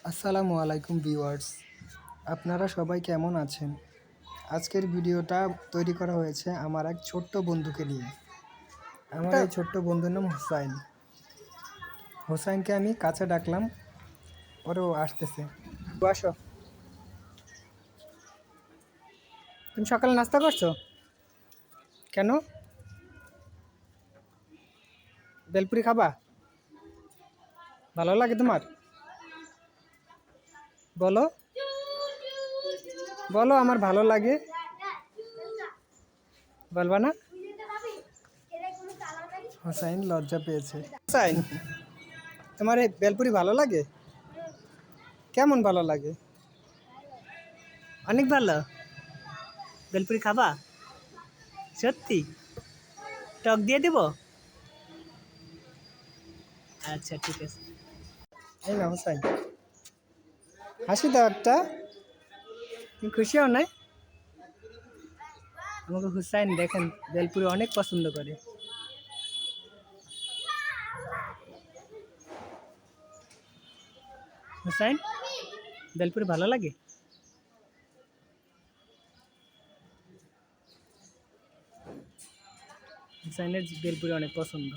আসসালামু আলাইকুম ভিউয়ার্স, আপনারা সবাই কেমন আছেন? আজকের ভিডিওটা তৈরি করা হয়েছে আমার এক ছোট্ট বন্ধুকে নিয়ে। আমার এই ছোট্ট বন্ধুর নাম হোসাইন। হোসাইনকে আমি কাছে ডাকলাম, ওরও আসতেছে। আসো। তুমি সকালে নাস্তা করছো? কেন? বেলপুরি খাবা? ভালো লাগে তোমার? বলো বলো আমার ভালো লাগে। বলবা না? হোসাইন লজ্জা পেয়েছে। হোসাইন, তোমার এই বেলপুরি ভালো লাগে? কেমন ভালো লাগে? অনেক ভালো। বেলপুরি খাবা? সত্যি? টক দিয়ে দেব? আচ্ছা, ঠিক আছে। এই না হোসাইন, হাসি দাও একটা। তুমি খুশি হও নাই? আমাকে হুসাইন দেখেন বেলপুরি অনেক পছন্দ করে। হুসাইন, বেলপুরি ভালো লাগে? হুসাইনের বেলপুরি অনেক পছন্দ।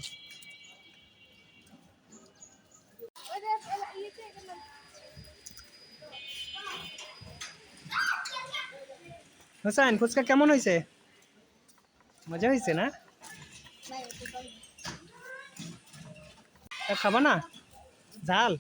হুসাইন, ফুচকা কেমন হয়েছে? মজা হয়েছে না? খাবা না ঝাল?